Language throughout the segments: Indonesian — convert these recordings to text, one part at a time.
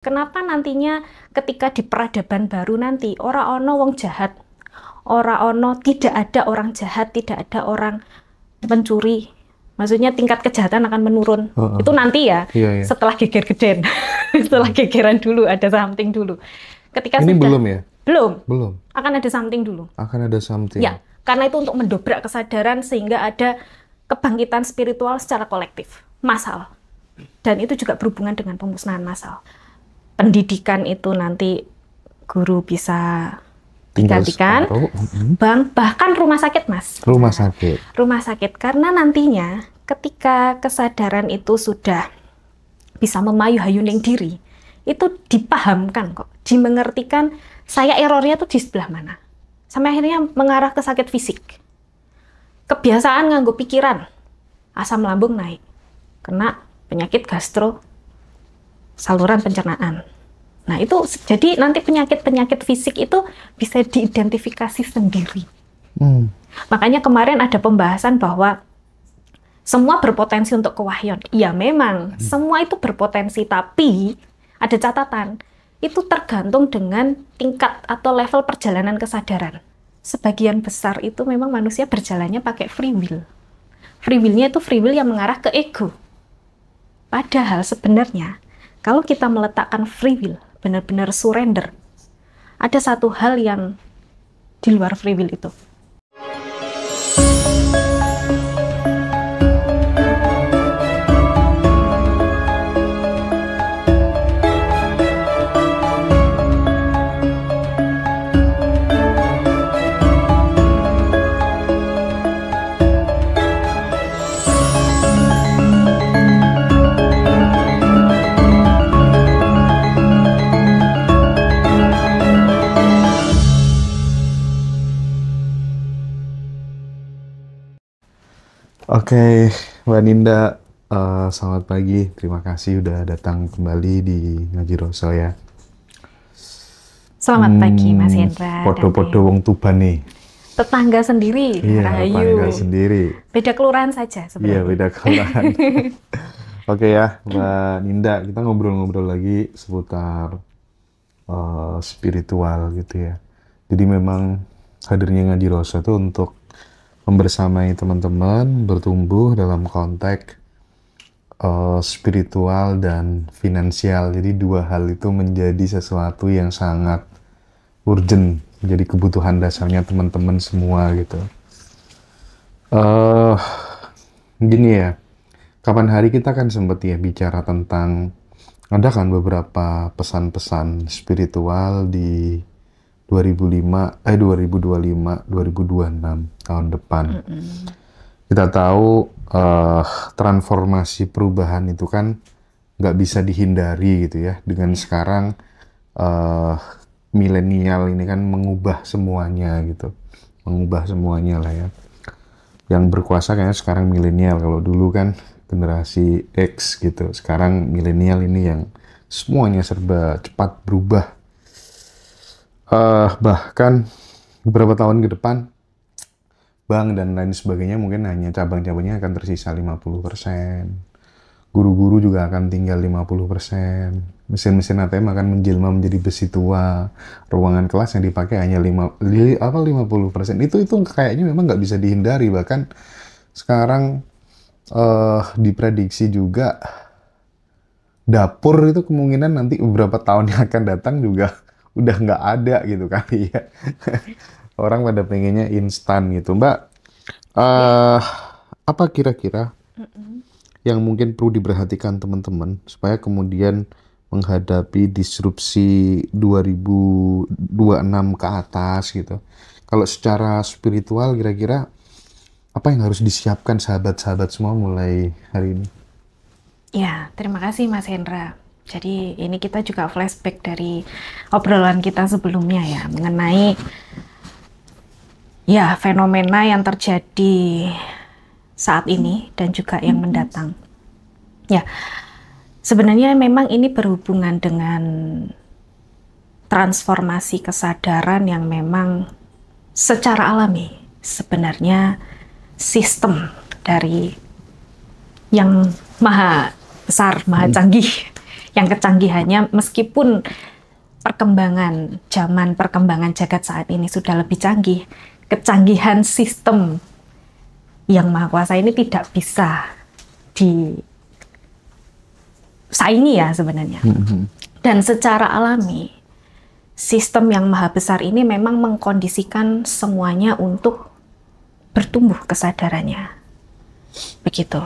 Kenapa nantinya ketika di peradaban baru nanti ora ono wong jahat, ora ono, tidak ada orang jahat, tidak ada orang pencuri. Maksudnya tingkat kejahatan akan menurun. Itu nanti ya, Iya. setelah geger geden. Setelah gegeran dulu, ada something dulu. Ketika Ini sudah belum ya? belum. Akan ada something dulu. Akan ada something. Ya, karena itu untuk mendobrak kesadaran sehingga ada kebangkitan spiritual secara kolektif, massal. Dan itu juga berhubungan dengan pemusnahan massal. Pendidikan itu nanti guru bisa digantikan, bahkan rumah sakit, Mas. Rumah sakit. Rumah sakit, karena nantinya ketika kesadaran itu sudah bisa memayu-hayuning diri, itu dipahamkan kok, dimengertikan saya errornya tuh di sebelah mana. Sampai akhirnya mengarah ke sakit fisik. Kebiasaan nganggo pikiran, asam lambung naik, kena penyakit gastro, saluran pencernaan. Nah itu jadi nanti penyakit-penyakit fisik itu bisa diidentifikasi sendiri. Makanya kemarin ada pembahasan bahwa semua berpotensi untuk kewahyuan. Iya memang, semua itu berpotensi, tapi ada catatan. Itu tergantung dengan tingkat atau level perjalanan kesadaran. Sebagian besar itu memang manusia berjalannya pakai free will. Free will-nya itu free will yang mengarah ke ego. Padahal sebenarnya, kalau kita meletakkan free will, benar-benar surrender, ada satu hal yang di luar free will itu. Oke, Mbak Ninda, selamat pagi. Terima kasih udah datang kembali di Ngaji Roso ya. Selamat pagi, Mas Hendra. Podo-podo wong Tuban nih. Tetangga sendiri, Iya, Rahayu. tetangga sendiri. Beda kelurahan saja sebenarnya. Iya, beda kelurahan. Oke ya, Mbak Ninda, kita ngobrol-ngobrol lagi seputar spiritual gitu ya. Jadi memang hadirnya Ngaji Roso itu untuk membersamai teman-teman bertumbuh dalam konteks spiritual dan finansial. Jadi dua hal itu menjadi sesuatu yang sangat urgent, menjadi kebutuhan dasarnya teman-teman semua gitu. Gini ya, kapan hari kita kan sempat ya bicara tentang, ada kan beberapa pesan-pesan spiritual di 2025, 2026 tahun depan. Kita tahu transformasi perubahan itu kan nggak bisa dihindari gitu ya. Dengan sekarang milenial ini kan mengubah semuanya gitu. Mengubah semuanya lah ya. Yang berkuasa kayaknya sekarang milenial. Kalau dulu kan generasi X gitu. Sekarang milenial ini yang semuanya serba cepat berubah. Bahkan beberapa tahun ke depan, bank dan lain sebagainya mungkin hanya cabang-cabangnya akan tersisa 50%. Guru-guru juga akan tinggal 50%. Mesin-mesin ATM akan menjelma menjadi besi tua. Ruangan kelas yang dipakai hanya 50%. Itu kayaknya memang nggak bisa dihindari. Bahkan sekarang diprediksi juga dapur itu kemungkinan nanti beberapa tahun yang akan datang juga udah nggak ada gitu kali ya. Orang pada pengennya instan gitu. Mbak, apa kira-kira yang mungkin perlu diperhatikan teman-teman supaya kemudian menghadapi disrupsi 2026 ke atas gitu. Kalau secara spiritual kira-kira apa yang harus disiapkan sahabat-sahabat semua mulai hari ini? Ya, terima kasih Mas Hendra. Jadi ini kita juga flashback dari obrolan kita sebelumnya ya, mengenai ya fenomena yang terjadi saat ini dan juga yang mendatang. Ya, sebenarnya memang ini berhubungan dengan transformasi kesadaran yang memang secara alami sebenarnya sistem dari yang maha besar, maha canggih Yang kecanggihannya meskipun perkembangan zaman, perkembangan jagat saat ini sudah lebih canggih, kecanggihan sistem yang Maha Kuasa ini tidak bisa disaingi ya sebenarnya. Dan secara alami, sistem yang maha besar ini memang mengkondisikan semuanya untuk bertumbuh kesadarannya. Begitu.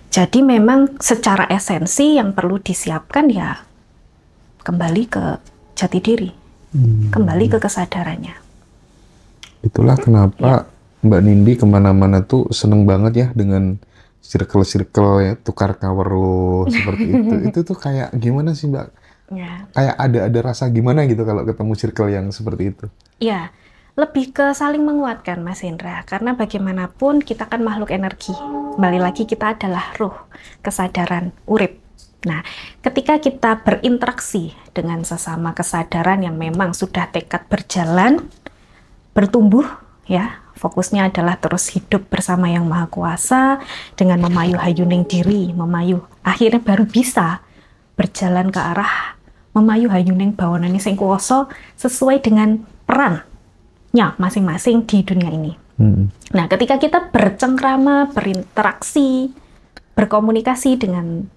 Jadi memang secara esensi yang perlu disiapkan ya kembali ke jati diri, kembali ke kesadarannya. Itulah kenapa Mbak Nindi kemana-mana tuh seneng banget ya dengan circle-circle ya, tukar kaweruh seperti itu. Itu tuh kayak gimana sih Mbak? Ya. Kayak ada rasa gimana gitu kalau ketemu circle yang seperti itu? Ya, lebih ke saling menguatkan Mas Indra. Karena bagaimanapun kita kan makhluk energi. Kembali lagi kita adalah ruh, kesadaran, urip. Nah, ketika kita berinteraksi dengan sesama kesadaran yang memang sudah tekad berjalan, bertumbuh, ya, fokusnya adalah terus hidup bersama Yang Maha Kuasa dengan memayuh hayuning diri, memayuh. Akhirnya baru bisa berjalan ke arah memayuh hayuning bawanane sing kuwasa sesuai dengan perannya masing-masing di dunia ini. Nah, ketika kita bercengkrama, berinteraksi, berkomunikasi dengan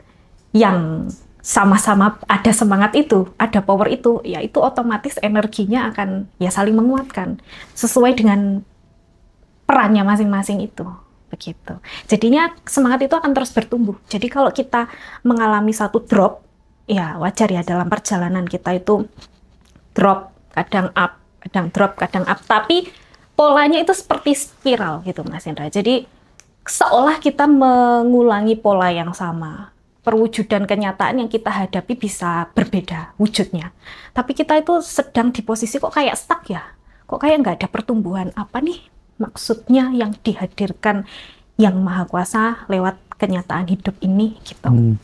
yang sama-sama ada semangat itu, ada power itu, ya itu otomatis energinya akan ya saling menguatkan sesuai dengan perannya masing-masing itu, begitu. Jadinya semangat itu akan terus bertumbuh. Jadi kalau kita mengalami satu drop, ya wajar ya dalam perjalanan kita itu drop, kadang up, kadang drop, kadang up. Tapi polanya itu seperti spiral gitu Mas Indra. Jadi seolah kita mengulangi pola yang sama. Perwujudan kenyataan yang kita hadapi bisa berbeda wujudnya. Tapi kita itu sedang di posisi kok kayak stuck ya. Kok kayak nggak ada pertumbuhan. Apa nih maksudnya yang dihadirkan Yang Maha Kuasa lewat kenyataan hidup ini gitu.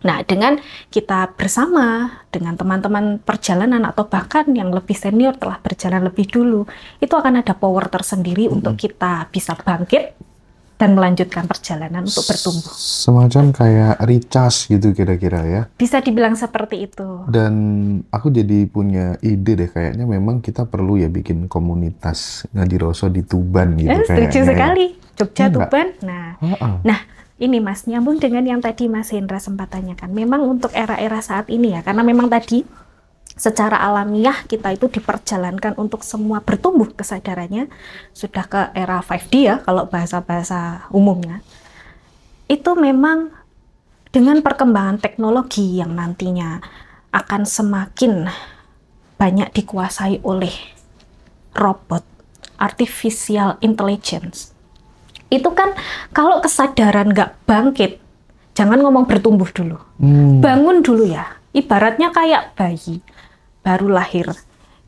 Nah, dengan kita bersama dengan teman-teman perjalanan atau bahkan yang lebih senior telah berjalan lebih dulu, itu akan ada power tersendiri untuk kita bisa bangkit dan melanjutkan perjalanan untuk bertumbuh. Semacam kayak recharge gitu kira-kira ya. Bisa dibilang seperti itu. Dan aku jadi punya ide deh, kayaknya memang kita perlu ya bikin komunitas ngaji rasa di Tuban gitu kayaknya. Setuju sekali. Jogja, Iya, Tuban. Nah, ini Mas, nyambung dengan yang tadi Mas Hendra sempat tanyakan. Memang untuk era-era saat ini ya, karena memang tadi secara alamiah kita itu diperjalankan untuk semua bertumbuh kesadarannya, sudah ke era 5D ya, kalau bahasa-bahasa umumnya. Itu memang dengan perkembangan teknologi yang nantinya akan semakin banyak dikuasai oleh robot, artificial intelligence. Itu kan kalau kesadaran nggak bangkit, jangan ngomong bertumbuh dulu. Bangun dulu ya. Ibaratnya kayak bayi baru lahir.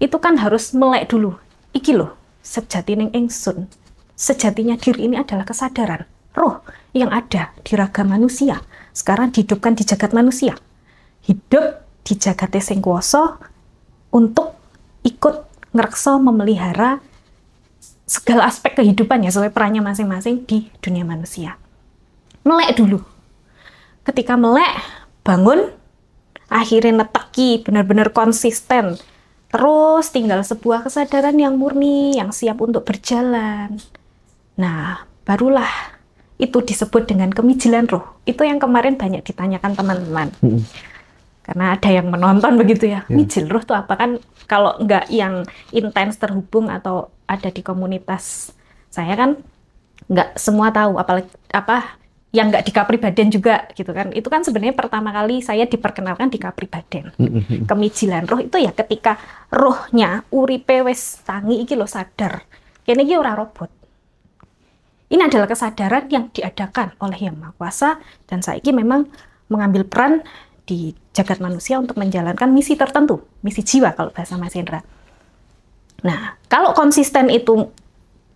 Itu kan harus melek dulu. Iki loh, sejatining ingsun. Sejatinya diri ini adalah kesadaran. Roh yang ada di raga manusia. Sekarang dihidupkan di jagat manusia. Hidup di jagat sing kuwasa untuk ikut ngrekso memelihara segala aspek kehidupannya sesuai perannya masing-masing di dunia manusia. Melek dulu. Ketika melek, bangun, akhirnya neteki, benar-benar konsisten. Terus tinggal sebuah kesadaran yang murni, yang siap untuk berjalan. Nah, barulah itu disebut dengan kemijilan roh. Itu yang kemarin banyak ditanyakan teman-teman. Karena ada yang menonton begitu ya, mijil roh itu apa? Kan kalau nggak yang intens terhubung atau ada di komunitas saya kan nggak semua tahu, apalagi apa yang nggak di Kapribaden juga gitu kan. Itu kan sebenarnya pertama kali saya diperkenalkan di Kapribaden. Kemijilan roh itu ya ketika rohnya uripe wis tangi iki lo sadar. Kene iki ora robot. Ini adalah kesadaran yang diadakan oleh Yang Maha Kuasa dan saiki memang mengambil peran di jagat manusia untuk menjalankan misi tertentu, misi jiwa kalau bahasa Mas Hendra. Nah, kalau konsisten itu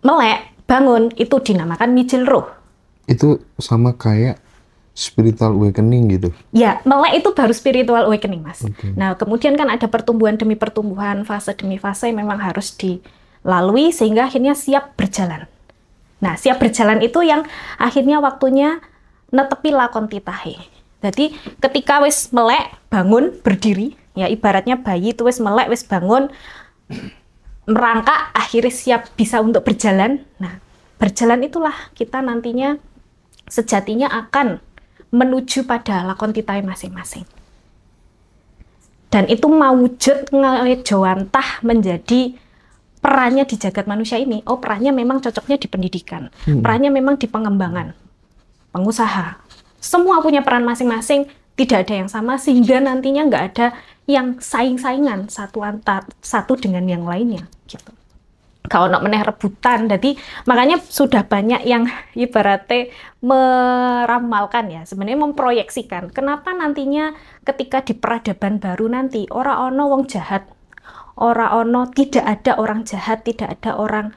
melek, bangun, itu dinamakan mijil roh. Itu sama kayak spiritual awakening gitu? Ya, melek itu baru spiritual awakening, Mas. Okay. Nah, kemudian kan ada pertumbuhan demi pertumbuhan, fase demi fase memang harus dilalui sehingga akhirnya siap berjalan. Nah, siap berjalan itu yang akhirnya waktunya netepi lakon titahe. Jadi ketika wis melek, bangun, berdiri, ya ibaratnya bayi itu wis melek, wis bangun, merangkak, akhirnya siap bisa untuk berjalan. Nah, berjalan itulah kita nantinya sejatinya akan menuju pada lakon titahe masing-masing. Dan itu mawujud ngejawantah menjadi perannya di jagat manusia ini. Oh, perannya memang cocoknya di pendidikan. Perannya memang di pengembangan, pengusaha. Semua punya peran masing-masing, tidak ada yang sama, sehingga nantinya nggak ada yang saing-saingan satu dengan yang lainnya. Gitu. Kalau nak meneh rebutan, jadi makanya sudah banyak yang ibaratnya meramalkan ya, sebenarnya memproyeksikan. Kenapa nantinya ketika di peradaban baru nanti ora ono wong jahat, ora ono, tidak ada orang jahat, tidak ada orang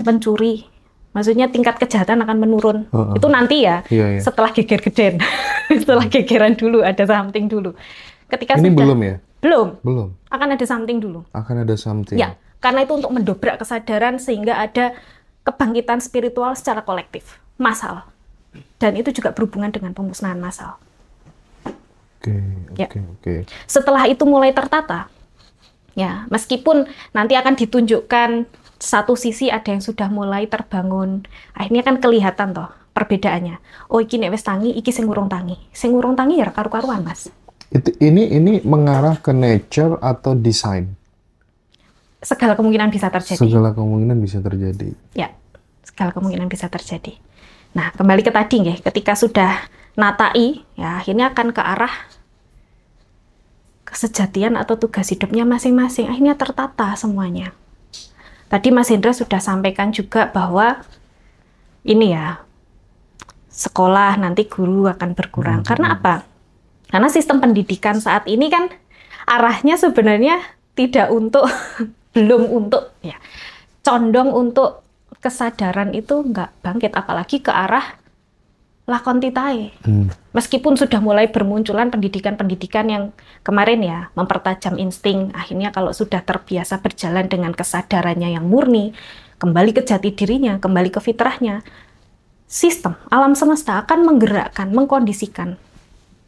pencuri. Maksudnya tingkat kejahatan akan menurun. Itu nanti ya, setelah geger geden, setelah gegeran dulu ada something dulu. Ketika ini sudah, belum ya? Belum. Akan ada something dulu. Akan ada something. Ya. Karena itu untuk mendobrak kesadaran sehingga ada kebangkitan spiritual secara kolektif, massal. Dan itu juga berhubungan dengan pemusnahan massal. Oke. Setelah itu mulai tertata, ya meskipun nanti akan ditunjukkan satu sisi ada yang sudah mulai terbangun, akhirnya kan kelihatan toh perbedaannya. Oh iki nek wis tangi, iki sing urung tangi. Sing urung tangi ya karu-karuan, Mas. Ini mengarah ke nature atau design? Segala kemungkinan bisa terjadi. Segala kemungkinan bisa terjadi. Ya, segala kemungkinan bisa terjadi. Nah, kembali ke tadi nggih, ketika sudah natai, ya akhirnya akan ke arah kesejatian atau tugas hidupnya masing-masing. Akhirnya tertata semuanya. Tadi Mas Hendra sudah sampaikan juga bahwa ini ya, sekolah nanti guru akan berkurang. Karena apa? Karena sistem pendidikan saat ini kan arahnya sebenarnya tidak untuk belum untuk ya condong untuk kesadaran itu nggak bangkit, apalagi ke arah lakon titahe. Meskipun sudah mulai bermunculan pendidikan-pendidikan yang kemarin ya mempertajam insting, akhirnya kalau sudah terbiasa berjalan dengan kesadarannya yang murni, kembali ke jati dirinya, kembali ke fitrahnya, sistem alam semesta akan menggerakkan, mengkondisikan,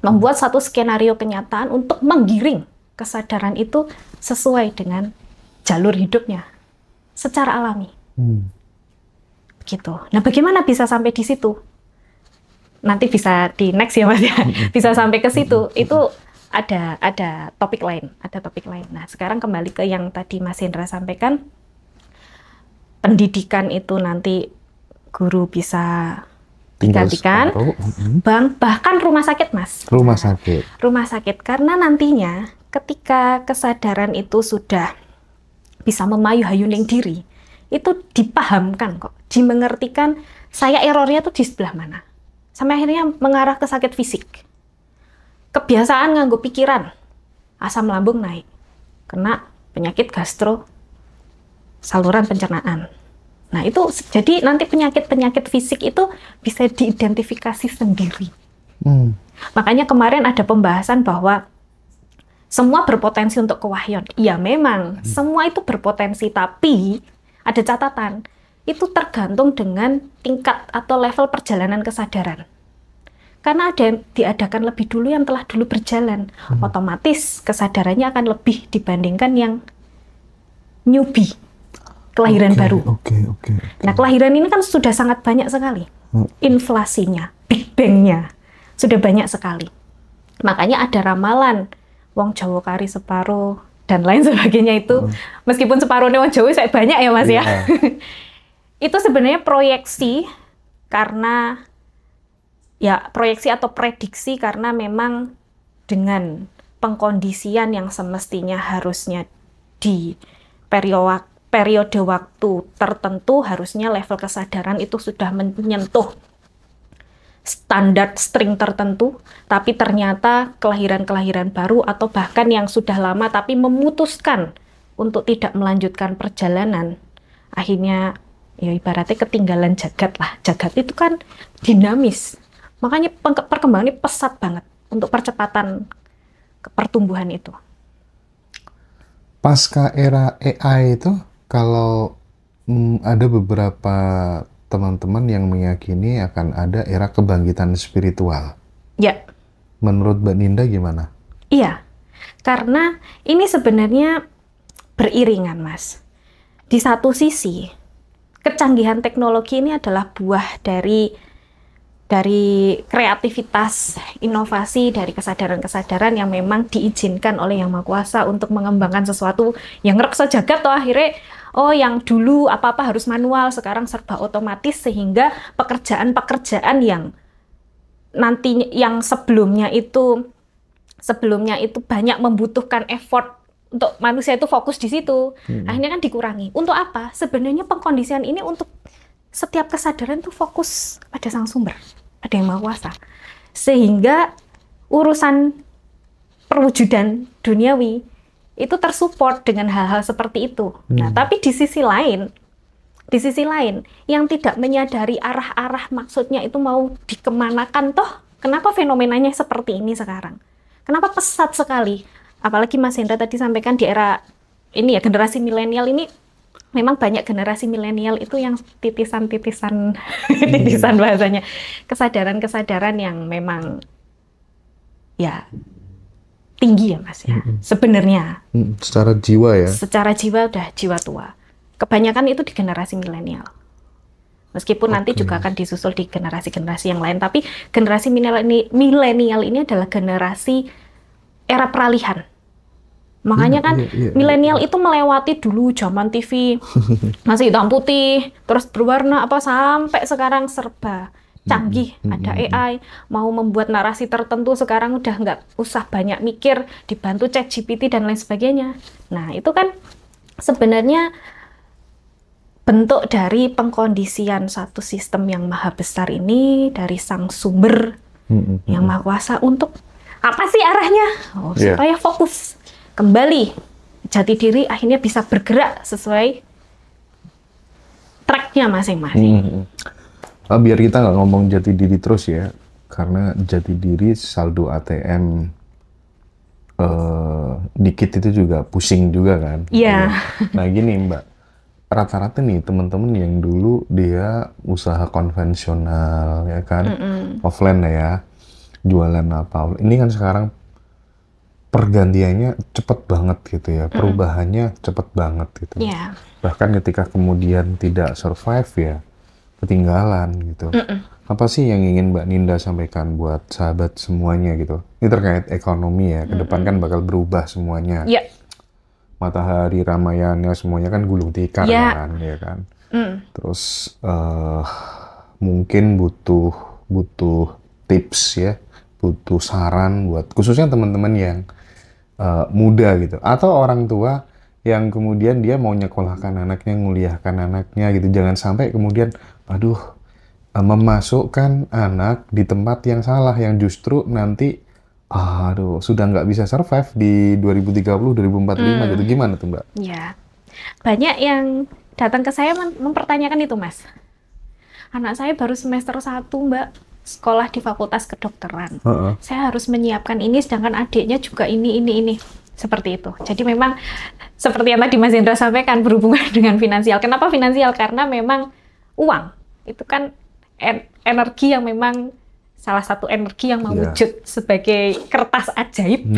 membuat satu skenario kenyataan untuk menggiring kesadaran itu sesuai dengan jalur hidupnya secara alami. Begitu. Nah, bagaimana bisa sampai di situ? Nanti bisa di next ya Mas ya. Bisa sampai ke situ. Itu ada topik lain, Nah, sekarang kembali ke yang tadi Mas Hendra sampaikan. Pendidikan itu nanti guru bisa digantikan, bahkan rumah sakit, Mas. Rumah sakit karena nantinya ketika kesadaran itu sudah bisa memayu-hayuning diri, itu dipahamkan kok, dimengertikan saya errornya tuh di sebelah mana. Sampai akhirnya mengarah ke sakit fisik. Kebiasaan nganggo pikiran, asam lambung naik, kena penyakit gastro, saluran pencernaan. Nah itu jadi nanti penyakit-penyakit fisik itu bisa diidentifikasi sendiri. Makanya kemarin ada pembahasan bahwa semua berpotensi untuk kewahyuan. Iya memang, semua itu berpotensi, tapi ada catatan. Itu tergantung dengan tingkat atau level perjalanan kesadaran. Karena ada yang diadakan lebih dulu yang telah dulu berjalan. Otomatis kesadarannya akan lebih dibandingkan yang newbie, kelahiran baru. Nah kelahiran ini kan sudah sangat banyak sekali. Inflasinya, Big Bang-nya, sudah banyak sekali. Makanya ada ramalan, wong Jawa kari separo dan lain sebagainya itu, meskipun separuhnya wong Jawa saya banyak ya Mas ya. Itu sebenarnya proyeksi karena ya proyeksi atau prediksi karena memang dengan pengkondisian yang semestinya harusnya di periode waktu tertentu harusnya level kesadaran itu sudah menyentuh standar string tertentu, tapi ternyata kelahiran-kelahiran baru atau bahkan yang sudah lama tapi memutuskan untuk tidak melanjutkan perjalanan, akhirnya ya ibaratnya ketinggalan jagat lah. Jagat itu kan dinamis, makanya perkembangannya pesat banget untuk percepatan pertumbuhan itu. Pasca era AI itu, kalau ada beberapa teman-teman yang meyakini akan ada era kebangkitan spiritual. Ya. Menurut Mbak Ninda gimana? Iya, karena ini sebenarnya beriringan, Mas. Di satu sisi, kecanggihan teknologi ini adalah buah dari kreativitas, inovasi, dari kesadaran-kesadaran yang memang diizinkan oleh Yang Maha Kuasa untuk mengembangkan sesuatu yang reksa jagat toh akhirnya, oh yang dulu apa-apa harus manual, sekarang serba otomatis, sehingga pekerjaan-pekerjaan yang nantinya yang sebelumnya itu banyak membutuhkan effort untuk manusia itu fokus di situ, akhirnya kan dikurangi. Untuk apa? Sebenarnya pengkondisian ini untuk setiap kesadaran tuh fokus pada Sang Sumber, ada Yang Maha Kuasa. Sehingga urusan perwujudan duniawi itu tersupport dengan hal-hal seperti itu. Nah, tapi di sisi lain, yang tidak menyadari arah-arah maksudnya itu mau dikemanakan, toh kenapa fenomenanya seperti ini sekarang? Kenapa pesat sekali? Apalagi Mas Hendra tadi sampaikan di era ini ya, generasi milenial ini, memang banyak generasi milenial itu yang titisan bahasanya, kesadaran-kesadaran yang memang ya tinggi ya Mas ya, sebenarnya. Secara jiwa ya? Secara jiwa udah jiwa tua. Kebanyakan itu di generasi milenial. Meskipun nanti juga akan disusul di generasi-generasi yang lain, tapi generasi milenial ini adalah generasi era peralihan. Makanya kan milenial itu melewati dulu zaman TV masih hitam putih, terus berwarna apa, sampai sekarang serba canggih, ada AI, mau membuat narasi tertentu sekarang udah nggak usah banyak mikir, dibantu ChatGPT dan lain sebagainya. Nah itu kan sebenarnya bentuk dari pengkondisian satu sistem yang maha besar ini, dari Sang Sumber yang Maha Kuasa, untuk apa sih arahnya? Supaya fokus kembali jati diri, akhirnya bisa bergerak sesuai tracknya masing-masing. Biar kita nggak ngomong jati diri terus ya, karena jati diri saldo ATM dikit itu juga pusing juga kan. Iya. Nah gini Mbak, rata-rata nih teman-teman yang dulu dia usaha konvensional ya kan, offline ya, jualan apa, ini kan sekarang pergantiannya cepet banget gitu ya, perubahannya cepet banget gitu. Bahkan ketika kemudian tidak survive ya, ketinggalan gitu. Apa sih yang ingin Mbak Ninda sampaikan buat sahabat semuanya gitu? Ini terkait ekonomi ya, ke depan kan bakal berubah semuanya. Matahari Ramayana semuanya kan gulung tikar kan, ya kan. Terus mungkin butuh tips ya, butuh saran buat khususnya teman-teman yang muda gitu, atau orang tua yang kemudian dia mau nyekolahkan anaknya, nguliahkan anaknya gitu. Jangan sampai kemudian memasukkan anak di tempat yang salah, yang justru nanti sudah nggak bisa survive di 2030, 2045 gitu. Gimana tuh Mbak? Ya, banyak yang datang ke saya mempertanyakan itu Mas. Anak saya baru semester 1 Mbak, sekolah di Fakultas Kedokteran. Saya harus menyiapkan ini, sedangkan adiknya juga ini. Seperti itu. Jadi memang seperti yang tadi Mas Hendra sampaikan, berhubungan dengan finansial. Kenapa finansial? Karena memang uang itu kan energi yang memang salah satu energi yang mewujud sebagai kertas ajaib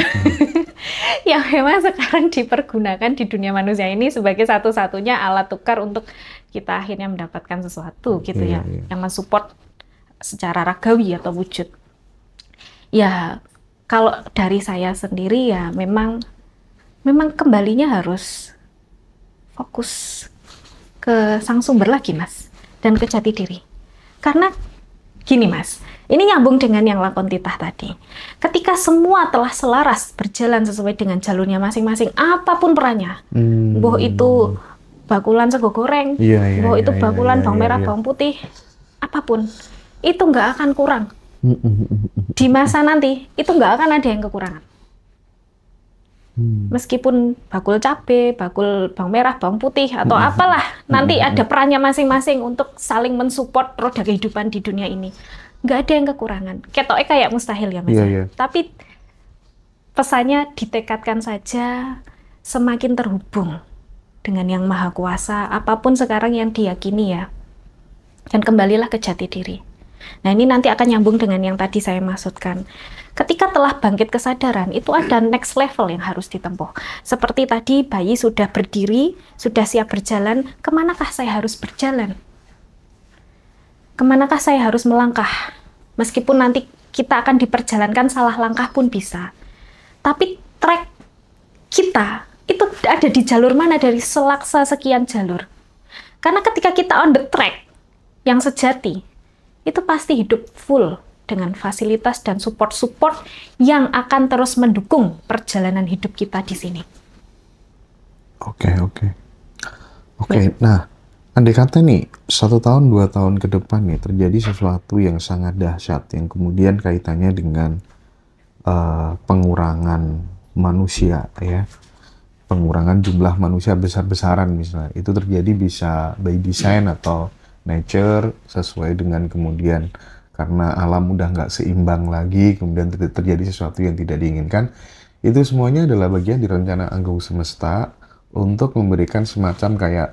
yang memang sekarang dipergunakan di dunia manusia ini sebagai satu-satunya alat tukar untuk kita akhirnya mendapatkan sesuatu gitu ya, yang mensupport secara ragawi atau wujud. Ya, kalau dari saya sendiri ya memang kembalinya harus fokus ke Sang Sumber lagi Mas, dan ke jati diri. Karena gini Mas, ini nyambung dengan yang lakon titah tadi. Ketika semua telah selaras berjalan sesuai dengan jalurnya masing-masing, apapun perannya, boh itu bakulan sego goreng, boh itu bakulan bawang merah, bawang putih, apapun, itu nggak akan kurang. Di masa nanti, itu nggak akan ada yang kekurangan. Meskipun bakul cabai, bakul bawang merah, bawang putih, atau apalah, nanti ada perannya masing-masing untuk saling mensupport roda kehidupan di dunia ini. Nggak ada yang kekurangan. Ketoknya kayak mustahil ya Mas. Tapi pesannya ditekadkan saja, semakin terhubung dengan Yang Maha Kuasa, apapun sekarang yang diyakini ya. Dan kembalilah ke jati diri. Nah, ini nanti akan nyambung dengan yang tadi saya maksudkan. Ketika telah bangkit kesadaran, itu ada next level yang harus ditempuh. Seperti tadi, bayi sudah berdiri, sudah siap berjalan, kemanakah saya harus berjalan? Kemanakah saya harus melangkah? Meskipun nanti kita akan diperjalankan salah langkah pun bisa. Tapi track kita itu ada di jalur mana dari selaksa sekian jalur. Karena ketika kita on the track yang sejati, itu pasti hidup full dengan fasilitas dan support-support yang akan terus mendukung perjalanan hidup kita di sini. Oke. Nah, andai kata nih 1 tahun 2 tahun ke depan nih terjadi sesuatu yang sangat dahsyat yang kemudian kaitannya dengan pengurangan manusia ya, pengurangan jumlah manusia besar-besaran misalnya, itu terjadi bisa by design atau nature sesuai dengan kemudian karena alam udah nggak seimbang lagi, kemudian terjadi sesuatu yang tidak diinginkan. Itu semuanya adalah bagian di rencana agung semesta untuk memberikan semacam kayak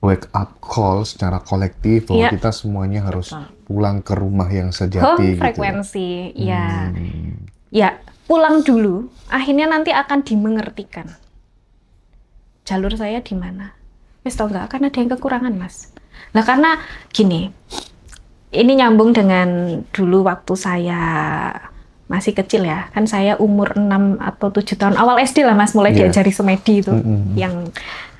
wake up call secara kolektif bahwa kita semuanya harus pulang ke rumah yang sejati. Frekuensi, gitu. Ya, pulang dulu. Akhirnya nanti akan dimengertikan. Jalur saya di mana? Wis tau nggak? Akan ada yang kekurangan, Mas. Nah, karena gini. Ini nyambung dengan dulu waktu saya masih kecil ya. Kan saya umur 6 atau 7 tahun. Awal SD lah, Mas, mulai diajari semedi itu. Yang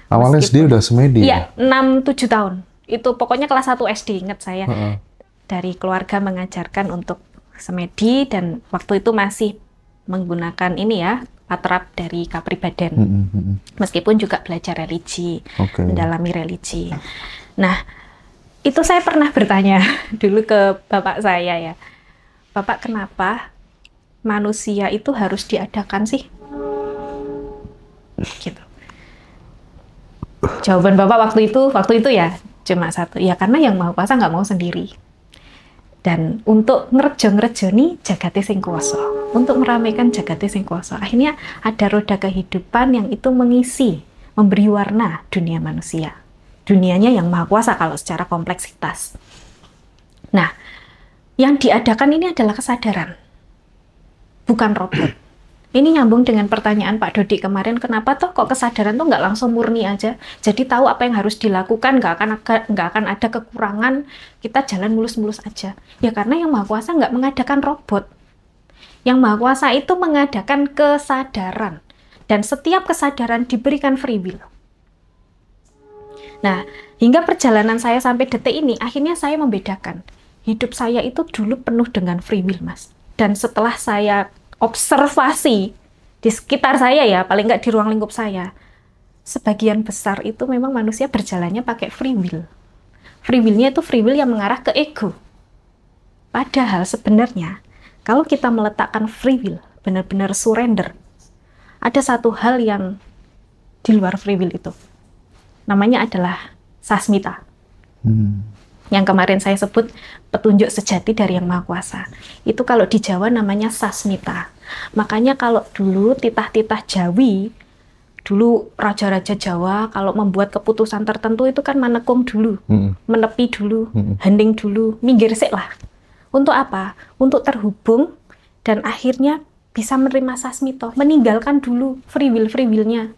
awal SD udah semedi? Iya, 6-7 tahun. Itu pokoknya kelas 1 SD, ingat saya. Dari keluarga mengajarkan untuk semedi dan waktu itu masih menggunakan ini ya, patrap dari Kapribaden. Meskipun juga belajar religi, mendalami religi. Nah, itu saya pernah bertanya dulu ke bapak saya ya, Bapak kenapa manusia itu harus diadakan sih? Gitu. Jawaban bapak waktu itu ya cuma satu, ya karena yang Maha Kuasa nggak mau sendiri. Dan untuk ngerejoni jagate sing kuwasa, untuk meramaikan jagate sing kuwasa, akhirnya ada roda kehidupan yang itu mengisi, memberi warna dunia manusia. Dunianya yang Maha Kuasa kalau secara kompleksitas. Nah, yang diadakan ini adalah kesadaran, bukan robot. Ini nyambung dengan pertanyaan Pak Dodi kemarin, kenapa toh kok kesadaran tuh nggak langsung murni aja? Jadi tahu apa yang harus dilakukan, nggak akan ada kekurangan, kita jalan mulus-mulus aja. Ya karena yang Maha Kuasa nggak mengadakan robot. Yang Maha Kuasa itu mengadakan kesadaran. Dan setiap kesadaran diberikan free will. Nah, hingga perjalanan saya sampai detik ini, akhirnya saya membedakan. Hidup saya itu dulu penuh dengan free will, Mas. Dan setelah saya observasi di sekitar saya ya, paling nggak di ruang lingkup saya, sebagian besar itu memang manusia berjalannya pakai free will. Free will-nya itu free will yang mengarah ke ego. Padahal sebenarnya, kalau kita meletakkan free will, benar-benar surrender, ada satu hal yang di luar free will itu. Namanya adalah sasmita. Yang kemarin saya sebut petunjuk sejati dari Yang Maha Kuasa. Itu kalau di Jawa namanya sasmita. Makanya kalau dulu titah-titah Jawi, dulu raja-raja Jawa kalau membuat keputusan tertentu itu kan menekung dulu, menepi dulu, hening dulu, minggir sik lah. Untuk apa? Untuk terhubung dan akhirnya bisa menerima sasmito, meninggalkan dulu free will-nya.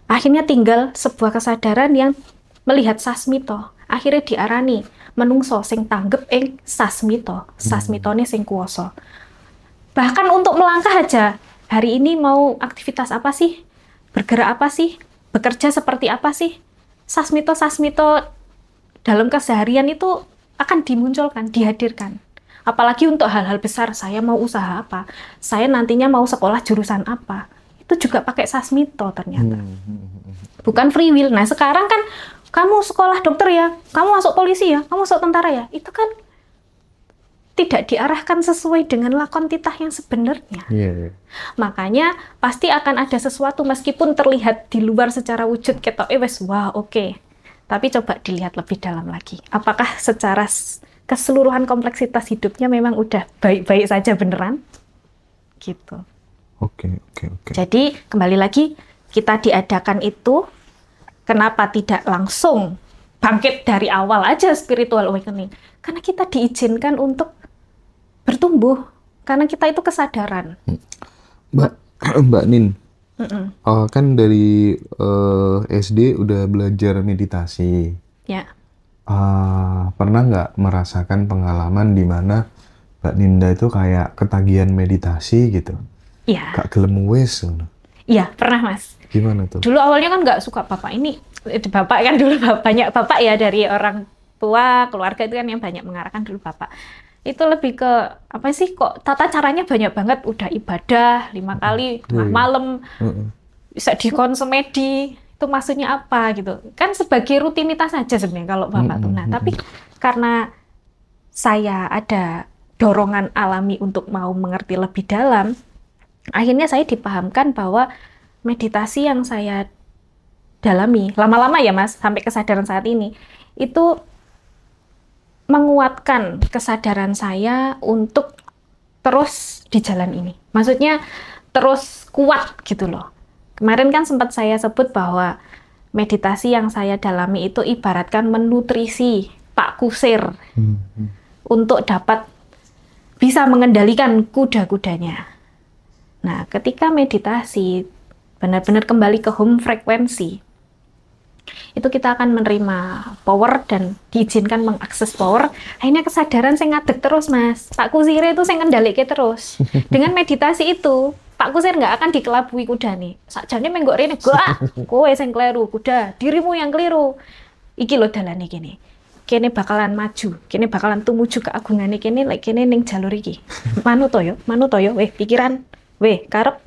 Akhirnya tinggal sebuah kesadaran yang melihat sasmito. Akhirnya diarani menungso sing tanggep ing sasmito. Sasmitone sing kuwasa. Bahkan untuk melangkah aja, hari ini mau aktivitas apa sih? Bergerak apa sih? Bekerja seperti apa sih? Sasmito dalam keseharian itu akan dimunculkan, dihadirkan. Apalagi untuk hal-hal besar, saya mau usaha apa? Saya nantinya mau sekolah jurusan apa? Itu juga pakai sasmito ternyata. Bukan free will. Nah sekarang kan kamu sekolah dokter ya, kamu masuk polisi ya, kamu masuk tentara ya, itu kan tidak diarahkan sesuai dengan lakon titah yang sebenarnya. Makanya pasti akan ada sesuatu meskipun terlihat di luar secara wujud ketok wes wah oke. Tapi coba dilihat lebih dalam lagi. Apakah secara keseluruhan kompleksitas hidupnya memang udah baik-baik saja beneran? Gitu. Oke. Jadi kembali lagi kita diadakan itu kenapa tidak langsung bangkit dari awal aja spiritual awakening. Karena kita diizinkan untuk bertumbuh. Karena kita itu kesadaran. Mbak Nin, kan dari SD udah belajar meditasi. Ya. Pernah nggak merasakan pengalaman di mana Mbak Ninda itu kayak ketagihan meditasi gitu? Iya. Gak gelem wis. Iya, pernah Mas. Gimana tuh? Dulu awalnya kan nggak suka bapak ini. Bapak kan dulu banyak bapak ya dari orang tua, keluarga itu kan yang banyak mengarahkan dulu bapak. Itu lebih ke apa sih, kok tata caranya banyak banget, udah ibadah 5 kali tengah malam, bisa dikonsemedi, itu maksudnya apa gitu kan, sebagai rutinitas saja sebenarnya kalau bapak tuh. Nah tapi karena saya ada dorongan alami untuk mau mengerti lebih dalam, akhirnya saya dipahamkan bahwa meditasi yang saya dalami lama-lama ya Mas, sampai kesadaran saat ini, itu menguatkan kesadaran saya untuk terus di jalan ini. Maksudnya terus kuat gitu loh. Kemarin kan sempat saya sebut bahwa meditasi yang saya dalami itu ibaratkan menutrisi Pak Kusir untuk dapat bisa mengendalikan kuda-kudanya. Nah, ketika meditasi benar-benar kembali ke home frekuensi, itu kita akan menerima power dan diizinkan mengakses power. Akhirnya kesadaran saya ngadeg terus Mas. Pak Kusir itu saya ngendalike terus. Dengan meditasi itu, Pak Kusir nggak akan dikelabui kuda nih. Sakjane menggok rene, gak, kowe sing kleru, kuda, dirimu yang keliru. Iki lho dalane kene. Kene bakalan maju, kene bakalan tumuju keagungane kene, lek kene ning jalur iki. Manut yo, weh pikiran, weh karep.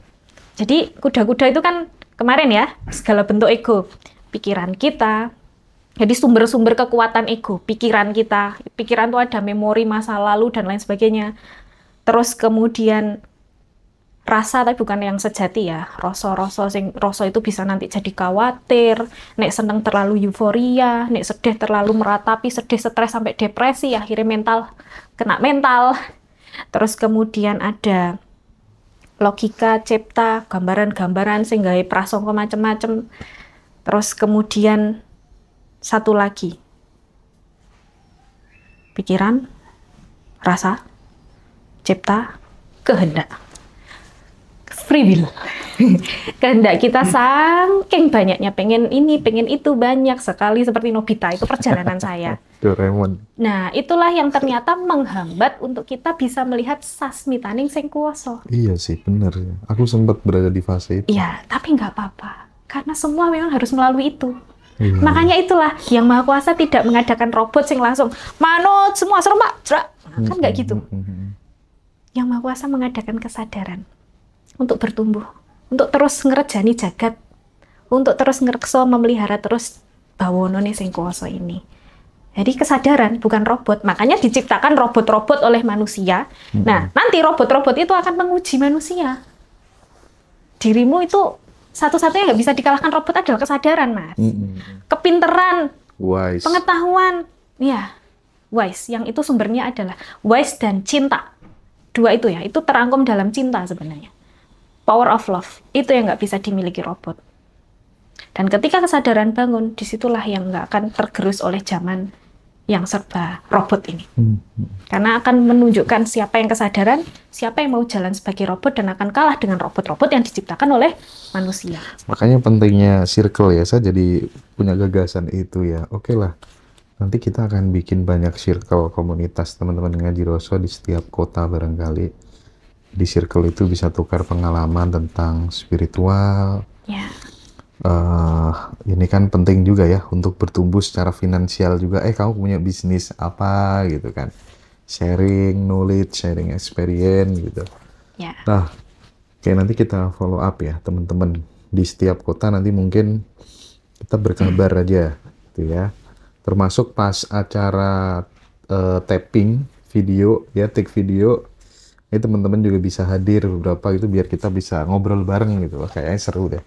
Jadi kuda-kuda itu kan kemarin ya, segala bentuk ego. Pikiran kita, jadi sumber-sumber kekuatan ego, pikiran kita. Pikiran itu ada memori masa lalu dan lain sebagainya. Terus kemudian rasa, tapi bukan yang sejati ya. Rasa itu bisa nanti jadi khawatir, nek seneng terlalu euforia, nek sedih terlalu meratapi, sedih stres sampai depresi, akhirnya mental kena mental. Terus kemudian ada logika, cipta, gambaran-gambaran sehingga prasangka macam-macam. Terus kemudian satu lagi, pikiran, rasa, cipta, kehendak. Free will. Kehendak kita saking banyaknya, pengen ini, pengen itu, banyak sekali seperti Nobita, itu perjalanan saya. Doraemon. Nah, itulah yang ternyata menghambat untuk kita bisa melihat sasmitaning sing kuwasa. Iya sih, bener ya. Aku sempat berada di fase itu. Iya, tapi nggak apa-apa. Karena semua memang harus melalui itu. Iya. Makanya itulah yang Maha Kuasa tidak mengadakan robot yang langsung manut semua serempak, kan nggak gitu. Yang Maha Kuasa mengadakan kesadaran untuk bertumbuh, untuk terus ngerejani jagat, untuk terus ngerekso memelihara terus bawonone sing kuwasa ini. Jadi kesadaran bukan robot, makanya diciptakan robot-robot oleh manusia. Nah, nanti robot-robot itu akan menguji manusia. Dirimu itu satu-satunya nggak bisa dikalahkan robot adalah kesadaran, Mas. Kepinteran, wise, pengetahuan, ya, wise. Yang itu sumbernya adalah wise dan cinta. Dua itu ya, itu terangkum dalam cinta sebenarnya. Power of love, itu yang nggak bisa dimiliki robot. Dan ketika kesadaran bangun, disitulah yang nggak akan tergerus oleh zaman yang serba robot ini. Karena akan menunjukkan siapa yang kesadaran, siapa yang mau jalan sebagai robot, dan akan kalah dengan robot-robot yang diciptakan oleh manusia. Makanya pentingnya circle ya, saya jadi punya gagasan itu ya. Oke lah, nanti kita akan bikin banyak circle komunitas teman-teman ngaji Roso di setiap kota barangkali. Di circle itu bisa tukar pengalaman tentang spiritual. Ya. Ini kan penting juga ya untuk bertumbuh secara finansial juga. Kamu punya bisnis apa gitu kan? Sharing knowledge, sharing experience gitu. Ya. Nah, kayak nanti kita follow up ya teman-teman di setiap kota, nanti mungkin kita berkabar aja gitu ya. Termasuk pas acara tapping video ya, take video. Teman-teman juga bisa hadir beberapa gitu biar kita bisa ngobrol bareng gitu. Kayaknya seru deh.